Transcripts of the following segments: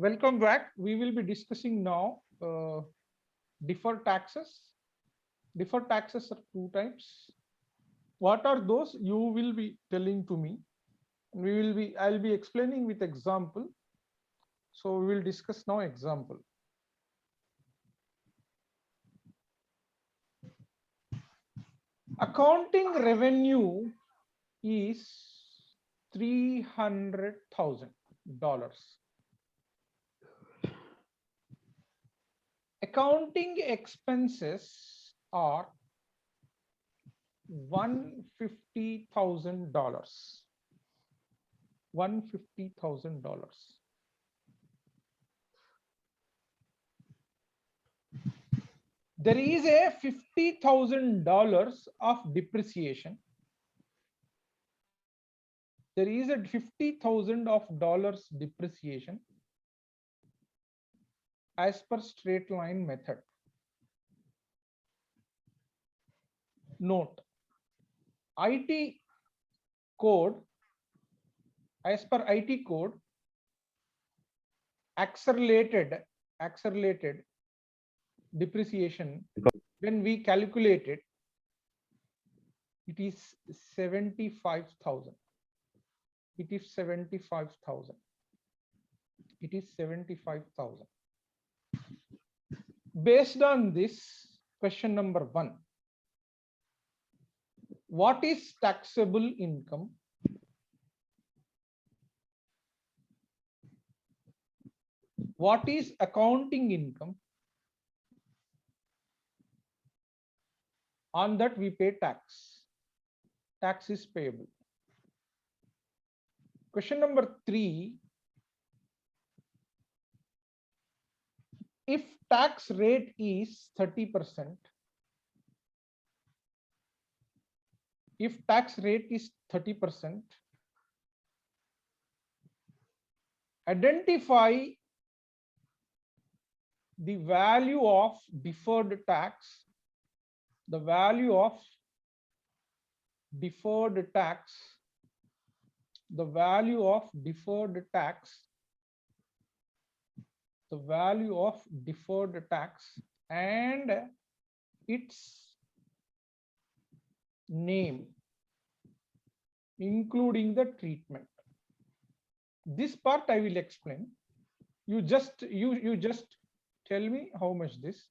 Welcome back. We will be discussing now deferred taxes. Deferred taxes are two types. What are those? You will be telling to me. I'll be explaining with example. So we will discuss now example. Accounting revenue is $300,000. Accounting expenses are $150,000. $150,000. There is a $50,000 of depreciation. There is a $50,000 depreciation as per straight line method. Note, IT code, as per IT code, accelerated depreciation, when we calculate it, it is 75,000. It is 75,000. It is 75,000. Based on this, question number 1. What is taxable income? What is accounting income? On that we pay tax. Tax is payable. Question number 3. If tax rate is 30%, if tax rate is 30%, identify the value of deferred tax, the value of deferred tax, the value of deferred tax, the value of deferred tax and its name, including the treatment. This part I will explain. You just tell me how much this.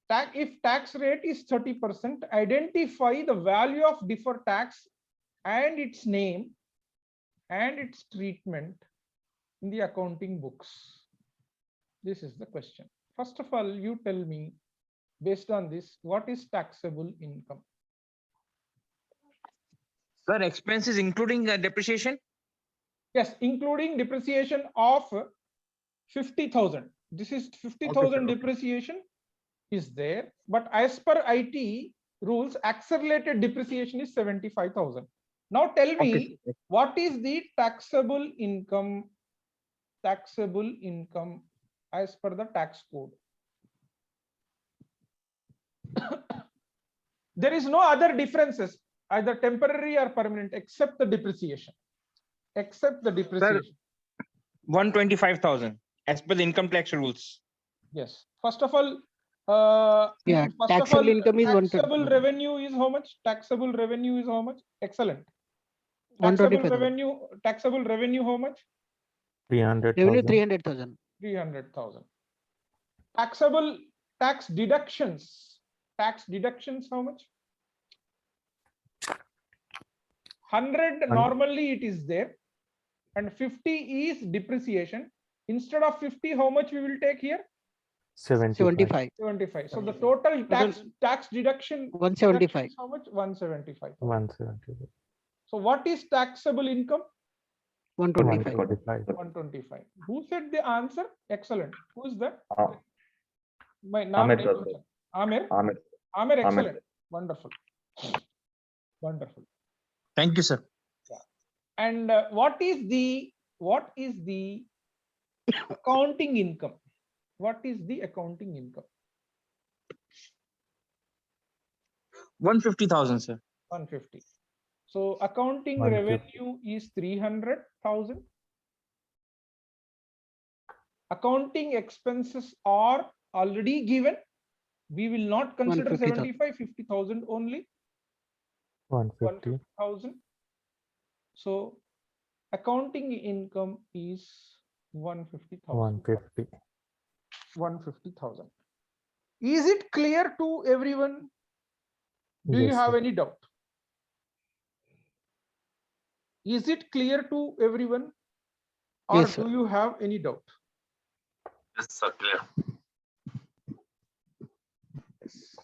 If tax rate is 30%, identify the value of deferred tax and its name and its treatment in the accounting books. This is the question. First of all, you tell me, based on this, what is taxable income? Sir, expenses including depreciation? Yes, including depreciation of 50,000. This is 50,000 depreciation is there, but as per IT rules, accelerated depreciation is 75,000. Now tell me, what is the taxable income? Taxable income as per the tax code. There is no other differences, either temporary or permanent, except the depreciation. Except the depreciation. Sir, 125,000 as per the income tax rules. Yes. First of all, taxable income is taxable revenue is how much? Taxable revenue is how much? Excellent. Taxable revenue how much? 300,000. 300,000. 300,000. Taxable tax deductions. Tax deductions how much? 100 normally it is there, and 50 is depreciation. Instead of 50, how much we will take here? 75. 75. So the total tax deduction 175. how much? 175. 175. So what is taxable income? 125. 125. Who said the answer? Excellent. Who is that? My Amir. Amir. Amir. Amir, excellent. Wonderful. Wonderful. Thank you, sir. And what is the accounting income? What is the accounting income? 150,000, sir. 150. So accounting 150. revenue is 300,000. accounting expenses are already given. We will not consider 150,000. 75, 50,000 only. 150. 150,000. So accounting income is 150,000. 150. 150,000. Is it clear to everyone? Do you Yes, have sir. any doubt? Is it clear to everyone? Or Yes, sir. do you have any doubt? Yes, sir, clear. Yes.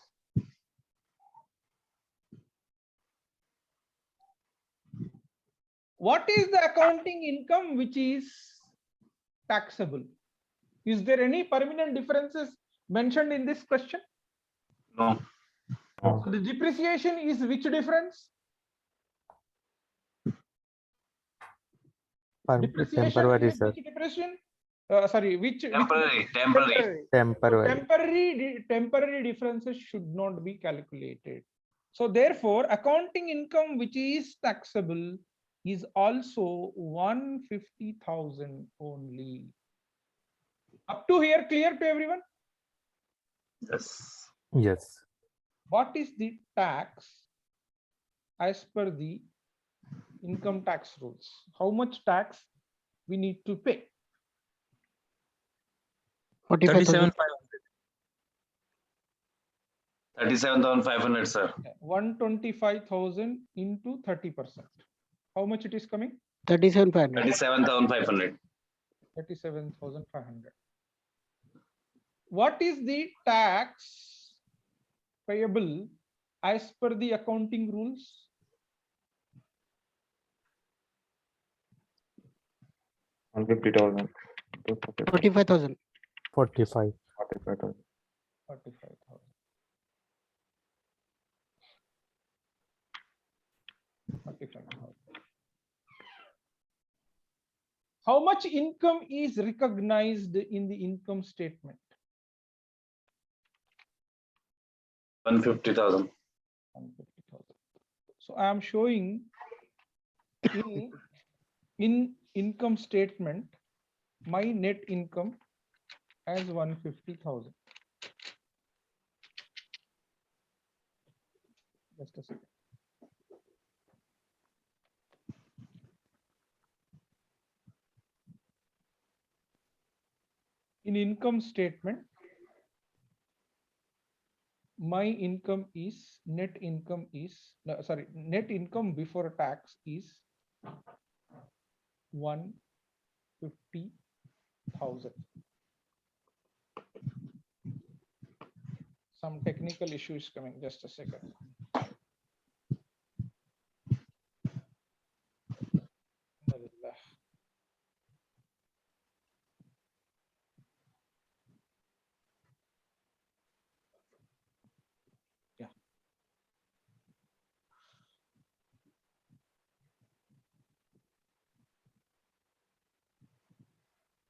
What is the accounting income which is taxable? Is there any permanent differences mentioned in this question? No. No. So the depreciation is which difference? Depreciation Temporary, is sir. which depreciation? Sorry, which Temporary. temporary. So Temporary. temporary differences should not be calculated. So therefore, accounting income which is taxable is also 150,000 only. Up to here, clear to everyone? Yes. Yes. What is the tax as per the income tax rules? How much tax we need to pay? 45,000. 37,500, sir. 125,000 into 30%. How much it is coming? 37,500. 37,500. 37,500. What is the tax payable as per the accounting rules? 150,000. 45,000. 45,000. 45. 45,000. 45,000. How much income is recognized in the income statement? 150,000. 150,000. So I am showing in income statement my net income as 150,000. Just a second. In income statement, my income is net income before tax is 150,000. Some technical issue is coming. Just a second. Yeah.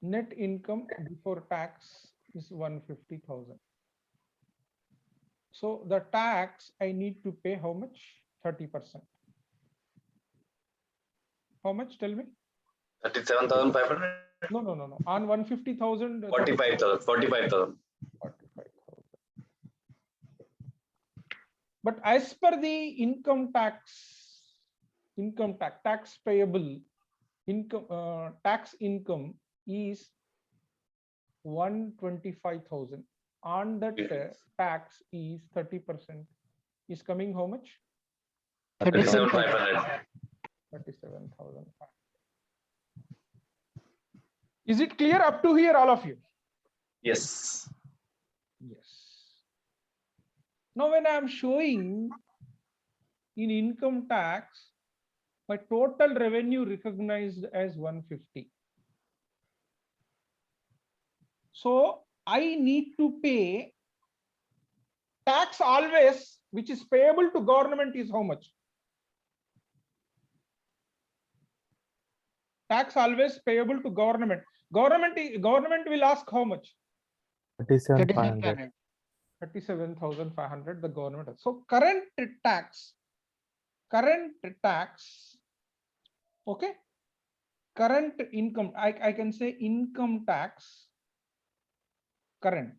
Net income before tax is 150,000. So the tax I need to pay how much? 30%. How much? Tell me. 37,500. No. On 150,000. 45,000. 45,000. 45,000. But as per the income tax payable income, tax income is 125,000. On that tax is 30% is coming how much? 37,500. 37,000. Is it clear up to here, all of you? Yes. Yes. Now when I am showing in income tax, my total revenue recognized as 150. So I need to pay tax always, which is payable to government, is how much? Tax always payable to government. Government will ask how much? 37,500. 37,500 the government has. So current tax, okay, current income, I can say income tax current,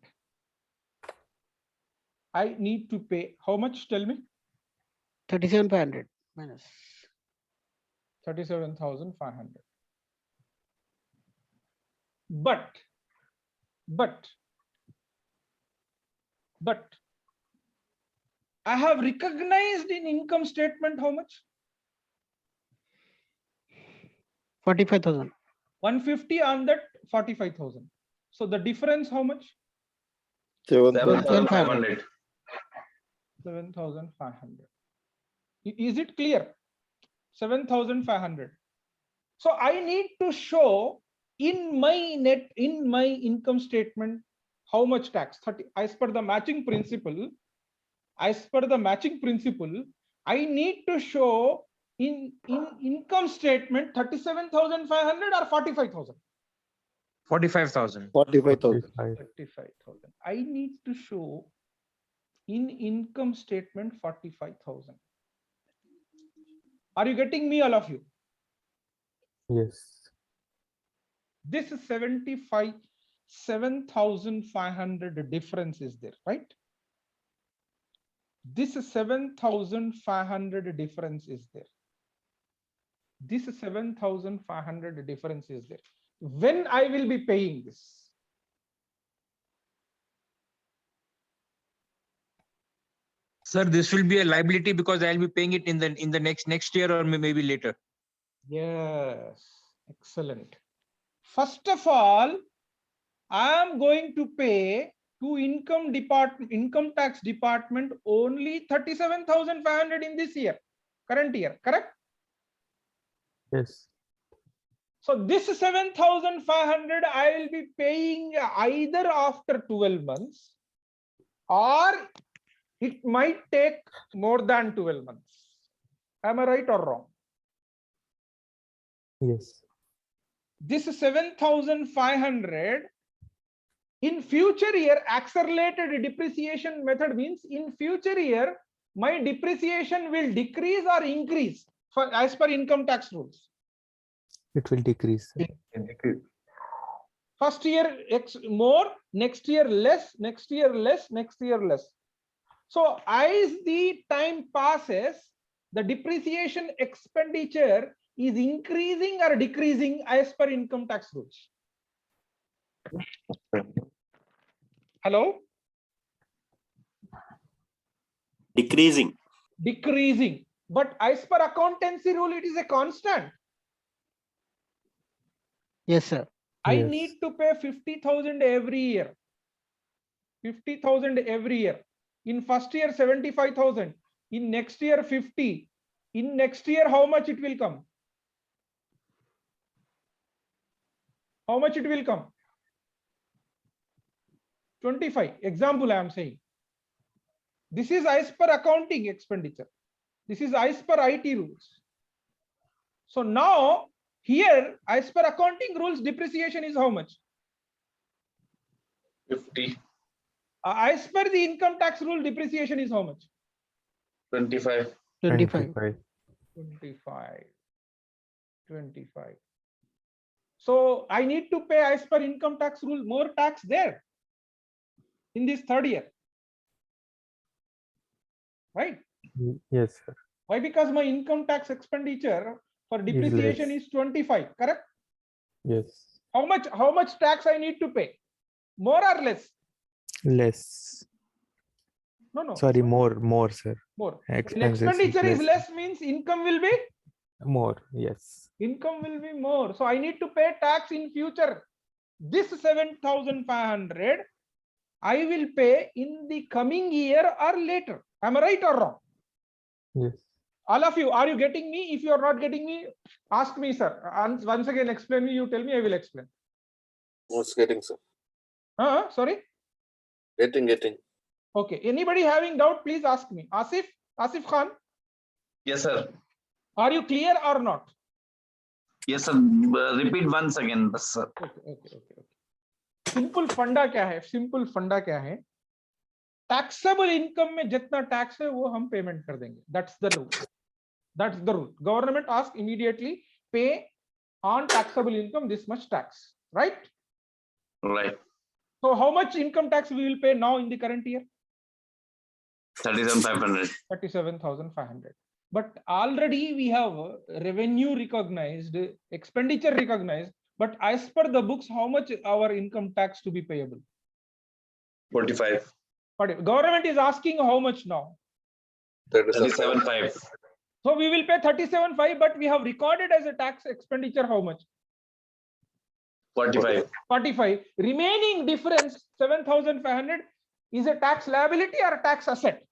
I need to pay how much? Tell me. 37,500 minus 37,500. But I have recognized in income statement how much? 45,000. 150 on that 45,000. So the difference how much? 7,500. 7,500. Is it clear? 7,500. So I need to show in my income statement how much tax. 30 as per the matching principle. As per the matching principle, I need to show in income statement 37,500 or 45,000. 45,000. 45,000. 35,000. I need to show in income statement 45,000. Are you getting me, all of you? Yes. This is 7,500 difference is there, right? This is 7,500 difference is there. This is 7,500 difference is there. When I will be paying this? Sir, this will be a liability because I'll be paying it in the next year or maybe later. Yes, excellent. First of all, I am going to pay to income tax department only 37,500 in this year, current year, correct? Yes. So this 7,500 I will be paying either after 12 months or it might take more than 12 months. Am I right or wrong? Yes. This 7,500 in future year accelerated depreciation method means in future year my depreciation will decrease or increase as per income tax rules. It will decrease. First year X more, next year less, next year less, next year less. So as the time passes, the depreciation expenditure is increasing or decreasing as per income tax rules. Hello? Decreasing. Decreasing. But as per accountancy rule, it is a constant. Yes, sir. I Yes. need to pay 50,000 every year. 50,000 every year. In first year, 75,000. In next year, 50. In next year, how much it will come? How much it will come? 25. Example, I am saying. This is as per accounting expenditure. This is as per IT rules. So now, here, as per accounting rules, depreciation is how much? 50, As per the income tax rule, depreciation is how much? 25. 25. 25. So I need to pay as per income tax rule more tax there in this third year, right? Yes, sir. Why? Because my income tax expenditure for depreciation less. is 25, correct? Yes. How much tax I need to pay? More or less? Less. No. Sorry, more, sir. More. When Expenses expenditure is less. less means income will be? More, yes. Income will be more. So I need to pay tax in future. This 7,500 I will pay in the coming year or later. Am I right or wrong? Yes. All of you, are you getting me? If you are not getting me, ask me, sir. And once again, explain me. You tell me, I will explain. What's getting, sir? Sorry. Getting. Okay. Anybody having doubt, please ask me. Asif Khan, Yes, sir. are you clear or not? Yes, sir. Repeat once again, sir. Okay. Simple फंडा क्या है? Simple फंडा क्या है? Taxable income में जितना tax है वो हम पेमेंट कर देंगे. That's the rule. Government asks immediately pay on taxable income this much tax, right? Right. So how much income tax we will pay now in the current year? 37,500. 37,500. But already we have revenue recognized, expenditure recognized, but as per the books, how much our income tax to be payable? 45. But government is asking how much now? 37,500. So we will pay 37,500, but we have recorded as a tax expenditure how much? 45. 45. Remaining difference 7,500 is a tax liability or a tax asset?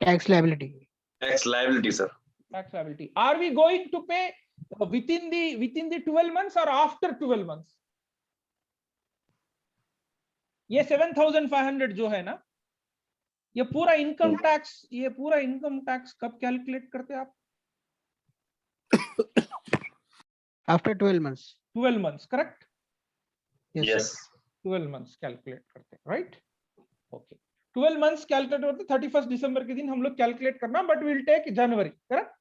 Tax liability. Tax liability, sir. Tax liability. Are we going to pay within the 12 months or after 12 months? ये 7,500 जो है ना, ये पूरा income tax कब calculate करते हैं आप? After 12 months. 12 months, correct? Yes. Yes. 12 months calculate करते हैं, right? Okay. 12 months कैलकुलेट करते 31 दिसंबर के दिन हम लोग कैलकुलेट करना, but we'll take January, correct?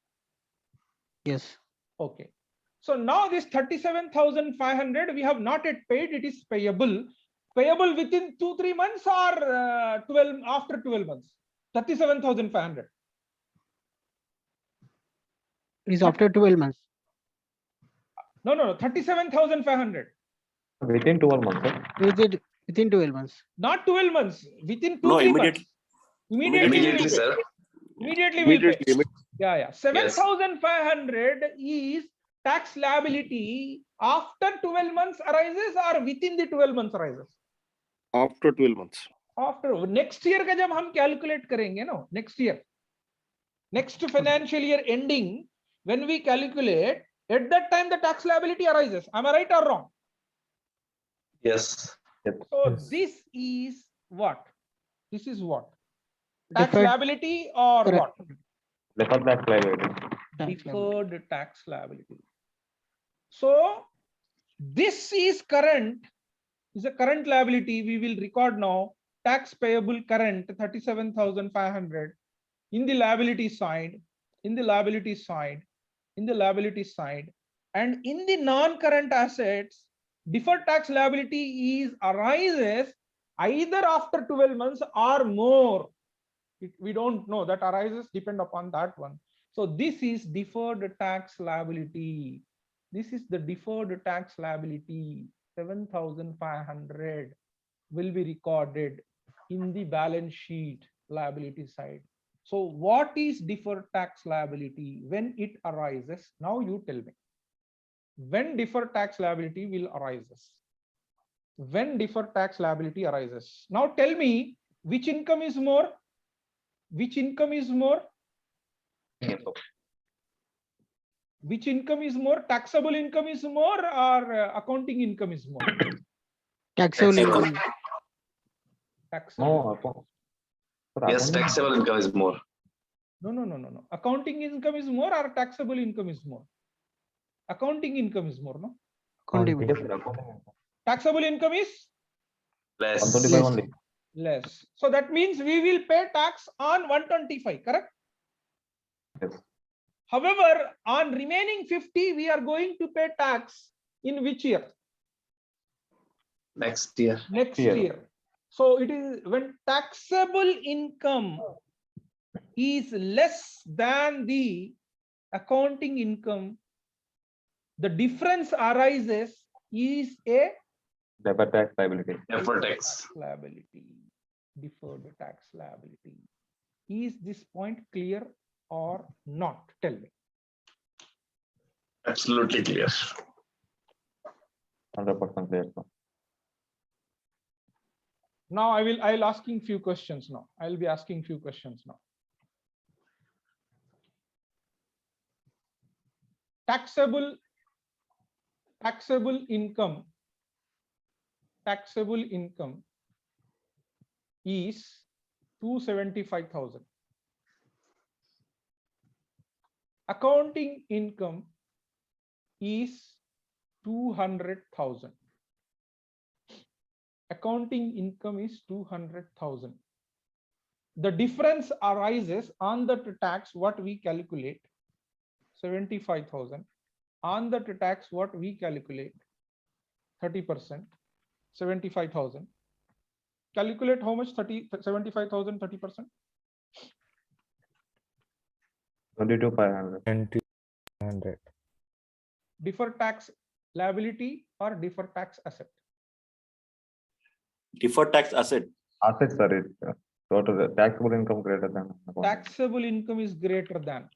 Yes. Okay. So now this 37,500 we have not yet paid, it is payable. Payable within 2-3 months or 12 after 12 months? 37,500. It is after 12 months. No, 37,500. Within 12 months, sir. Within 12 months. Not 12 months, within 2-3 No, months. immediately. Immediately we will Immediately, pay. sir. Immediately we will pay. Immediately. Yeah. 7,500 is tax liability after 12 months arises or within the 12 months arises? After 12 months. After next year का जब हम calculate करेंगे ना, next financial year ending, when we calculate, at that time the tax liability arises. Am I right or wrong? Yes. So Yes. this is what? This is what? Tax Deferred- liability or Correct. what? Deferred tax liability. Tax liability. Deferred tax liability. So this is current, is a current liability. We will record now tax payable current 37,500 in the liability side, and in the non-current assets, deferred tax liability arises either after 12 months or more. We don't know, that arises depend upon that one. So this is deferred tax liability. This is the deferred tax liability. 7,500 will be recorded in the balance sheet liability side. So what is deferred tax liability when it arises? Now you tell me. When deferred tax liability will arises? When deferred tax liability arises? Now tell me, which income is more? Which income is more? Which income is more? Taxable income is more or accounting income is more? Taxable Taxable. income. Taxable. No. Yes, taxable income is more. No. Accounting income is more or taxable income is more? Accounting income is more, no? Accounting. Taxable income is Less. 125 only. less. So that means we will pay tax on 125, correct? Yes. However, on remaining 50, we are going to pay tax in which year? Next year. Next Year. year. So it is when taxable income is less than the accounting income, the difference arises is a Deferred tax liability. Deferred tax. liability, deferred tax liability. Is this point clear or not? Tell me. Absolutely clear. 100% clear, sir. Now I'll asking few questions now. I'll be asking few questions now. Taxable income is 275,000. Accounting income is 200,000. Accounting income is 200,000. The difference arises on the tax what we calculate 75,000. On the tax what we calculate 30%. 75,000. Calculate how much 75,000, 30%. 22,500. 2,500. Deferred tax liability or deferred tax asset. Deferred tax asset. Assets, sir, it's total taxable income greater than. Taxable income is greater than.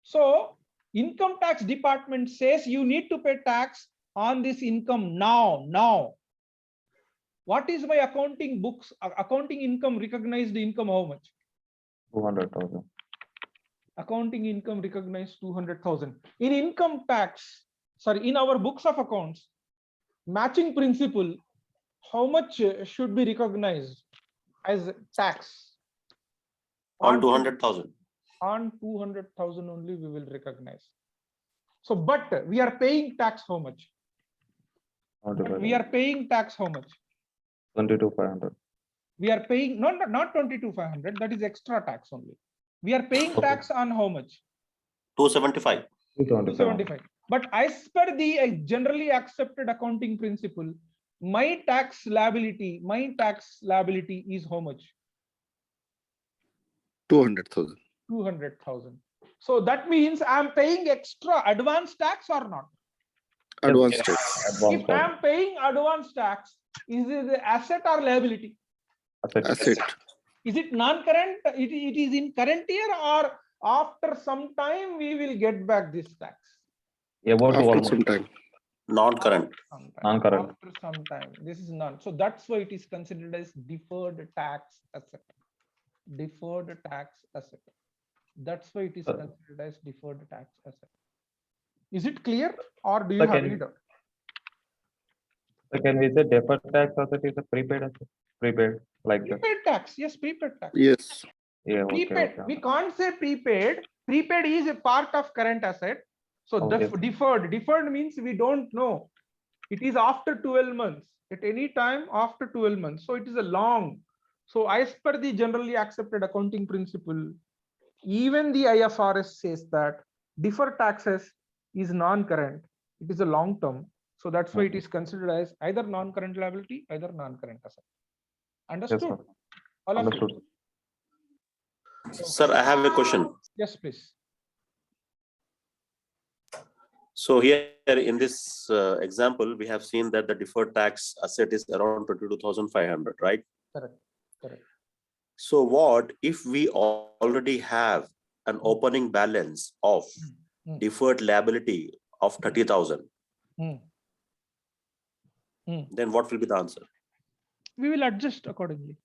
So income tax department says you need to pay tax on this income now. What is my accounting books, accounting income recognized income how much? 200,000. Accounting income recognized 200,000. In income tax, sorry, in our books of accounts, matching principle, how much should be recognized as tax? On 200,000. On 200,000 only we will recognize. So, but we are paying tax how much? We are paying tax how much? 22,500. We are paying not 22,500. That is extra tax only. We are paying Okay. tax on how much? 275. 275. But as per the generally accepted accounting principle, my tax liability is how much? 200,000. 200,000. So that means I am paying extra advance tax or not? Advance Yes. tax. Advance If I am paying advance tax, is it the asset or liability? Asset. Is it non-current? It is in current year, or after some time we will get back this tax? About to After almost. some time. Non-current. Sometime. Non-current. After some time. This is none. So that's why it is considered as deferred tax asset. Deferred tax asset. That's why it is considered as deferred tax asset. Is it clear, or do you have Second. any doubt? So can we say deferred tax asset is a prepaid asset? Prepaid, like that. Prepaid tax, yes, prepaid tax. Yes. Yeah, okay, Prepaid, okay. we can't say prepaid. Prepaid is a part of current asset. So Okay. deferred means we don't know. It is after 12 months, at any time after 12 months. So it is a long. So as per the generally accepted accounting principle, even the IFRS says that deferred taxes is non-current. It is a long term. So that's why it is considered as either non-current liability, either non-current asset. Yes, Understood? sir. All of you? Understood. Sir, I have a question. Yes, please. So here in this example, we have seen that the deferred tax asset is around 22,500, right? Correct. Correct. So what if we already have an opening balance of Hmm. deferred liability of 30,000? Hmm. Hmm. Then what will be the answer? We will adjust accordingly.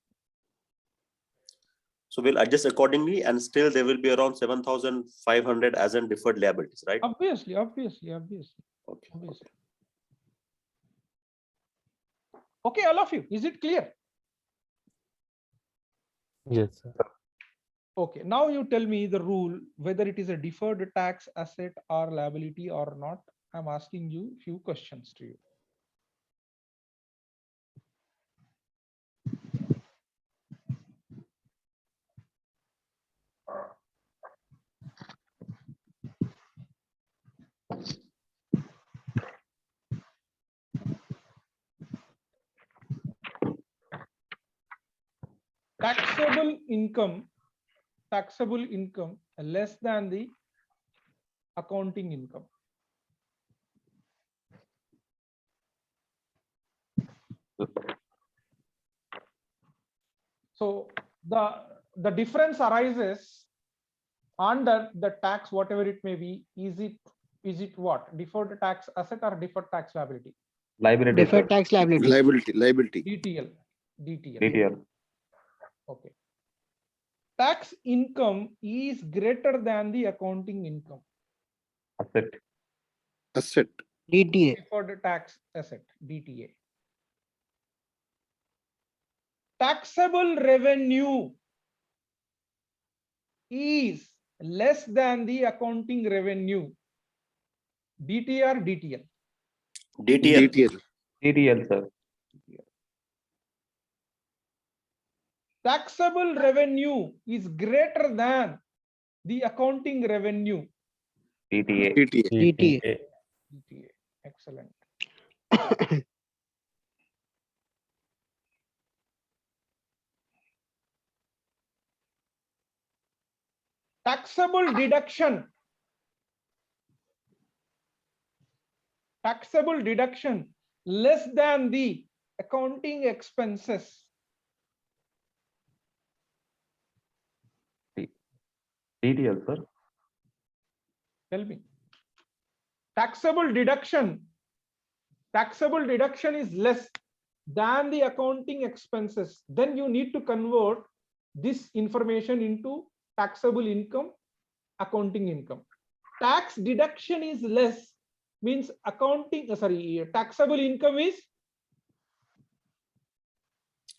So we'll adjust accordingly, and still there will be around 7,500 as in deferred liabilities, right? Obviously. Okay. Okay, all of you, is it clear? Yes, sir. Okay, now you tell me the rule, whether it is a deferred tax asset or liability or not. I'm asking you few questions to you. Taxable income less than the accounting income. So the difference arises under the tax, whatever it may be. Is it what? Deferred tax asset or deferred tax liability? Liability. Deferred tax liability. Liability. DTL. DTL. Okay. Tax income is greater than the accounting income. Asset. Asset. DTA. Deferred tax asset, DTA. Taxable revenue is less than the accounting revenue. DTR, DTL. DTL. DTL. DTL, sir. Taxable revenue is greater than the accounting revenue. DTA. DTA. DTA. DTA. Excellent. taxable deduction. Taxable deduction less than the accounting expenses. DTL, sir. Tell me. Taxable deduction is less than the accounting expenses. Then you need to convert this information into taxable income, accounting income. Tax deduction is less means taxable income is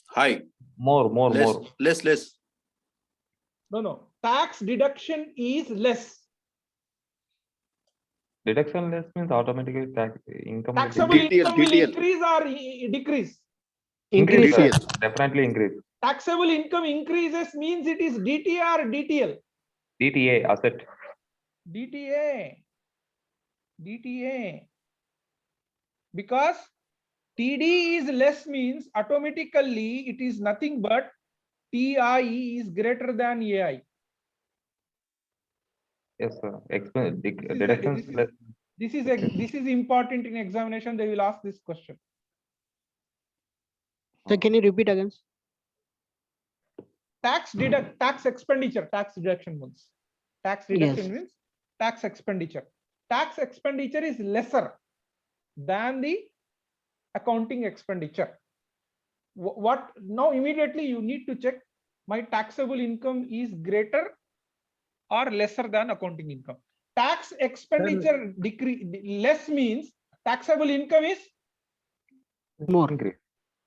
High, More. less. no. Tax deduction is less. Deduction less means automatically tax income. will Taxable increase. income will DTL. increase or decrease. Increase, sir. DTL. Definitely increase. Taxable income increases means it is DTA or DTL. DTA asset. DTA. Because TD is less means automatically it is nothing but TIE is greater than AI. Yes, sir. is- Deductions this is- less. This is important in examination. They will ask this question. So can you repeat again? Tax expenditure, tax deduction means. Tax deduction Yes. means tax expenditure. Tax expenditure is lesser than the accounting expenditure. What now immediately you need to check my taxable income is greater or lesser than accounting income. Tax expenditure less means taxable income is More. Increase.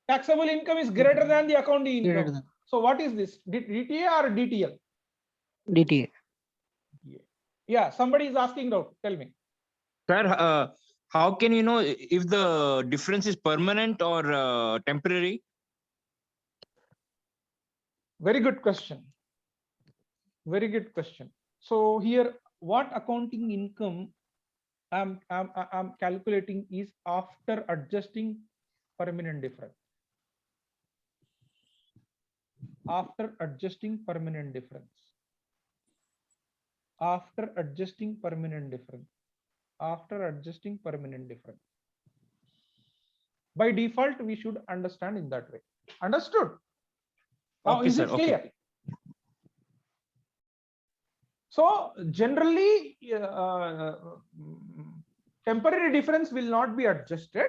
taxable income is greater than the accounting Greater income. than So what is this? DTA or DTL? DTA. Yeah, somebody is asking out. Tell me. Sir, how can you know if the difference is permanent or temporary? Very good question. Very good question. So here, what accounting income I'm calculating is after adjusting permanent difference. After adjusting permanent difference. After adjusting permanent difference. After adjusting permanent difference. By default, we should understand in that way. Understood? Now, Okay, is sir, it okay. clear? So generally, temporary difference will not be adjusted.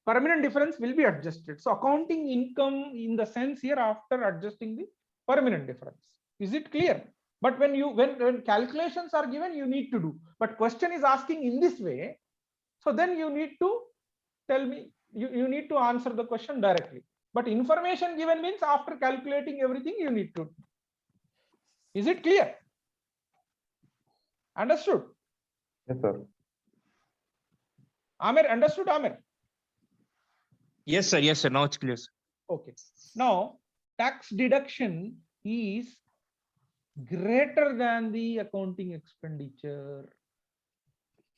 Permanent difference will be adjusted. So accounting income in the sense here after adjusting the permanent difference. Is it clear? But when calculations are given, you need to do. But question is asking in this way. So then you need to tell me, you need to answer the question directly. But information given means after calculating everything, you need to. Is it clear? Understood? Yes, sir. Amir, understood, Amir? Yes, sir. Yes, sir. Now it's clear, sir. Okay. Now, tax deduction is greater than the accounting expenditure.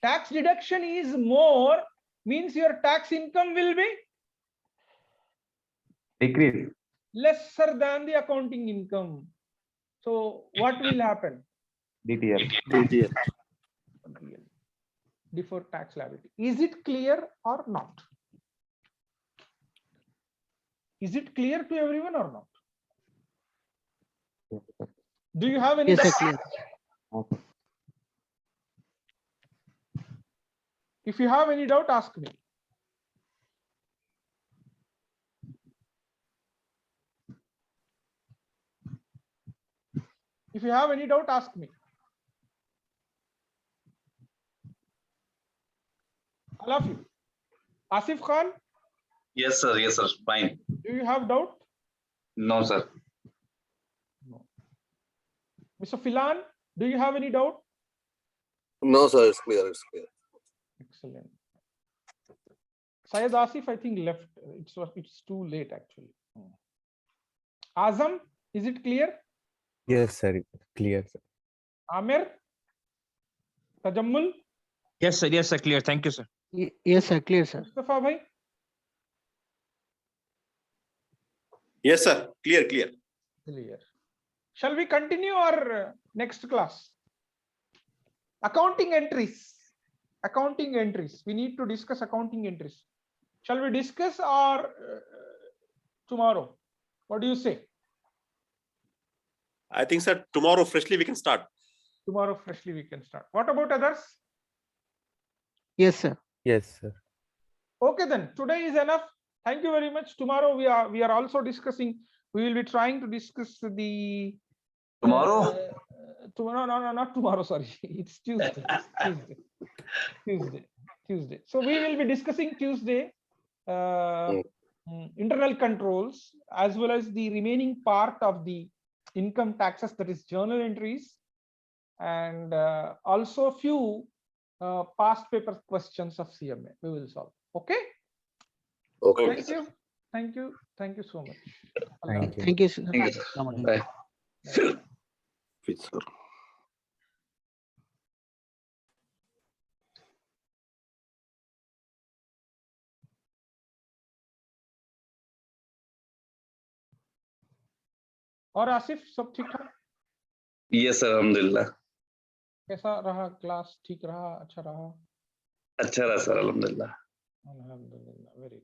Tax deduction is more means your tax income will be Decrease. lesser than the accounting income. So what will happen? DTL. DTL. Deferred tax liability. Is it clear or not? Is it clear to everyone or not? Yes, sir. Do you have any Yes, sir. doubt? Clear. Okay. If you have any doubt, ask me. If you have any doubt, ask me. All of you. Asif Khan, Yes, sir. Yes, sir. Fine. do you have doubt? No, sir. No. Mr. Filan, do you have any doubt? No, sir, it's clear, it's clear. Excellent. Syed Asif, I think left. It's too late actually. Azam, is it clear? Yes, sir. Clear, sir. Amir, Tajammul, Yes, sir. Yes, sir. Clear. Thank you, sir. Yes, sir. Clear, sir. Mustafa bhai, Yes, sir. Clear. clear. Shall we continue or next class? Accounting entries. Accounting entries. We need to discuss accounting entries. Shall we discuss or tomorrow? What do you say? I think, sir, tomorrow freshly we can start. Tomorrow freshly we can start. What about others? Yes, sir. Yes, sir. Okay, then today is enough. Thank you very much. Tomorrow we are also discussing. We will be trying to discuss the Tomorrow? Tomorrow, no, not tomorrow. Sorry, it's Tuesday. Tuesday. So we will be discussing Tuesday internal controls as well as the remaining part of the income taxes, that is journal entries, and also few past paper questions of CMA we will solve. Okay. Okay. Thank you so much. Thank you. Thank you, sir. Thank you, sir. Bye. Please, sir. और आसिफ सब ठीक ठाक? Yes, sir. Alhamdulillah. कैसा रहा class? ठीक रहा? अच्छा रहा? अच्छा रहा, sir. Alhamdulillah. Alhamdulillah, very good.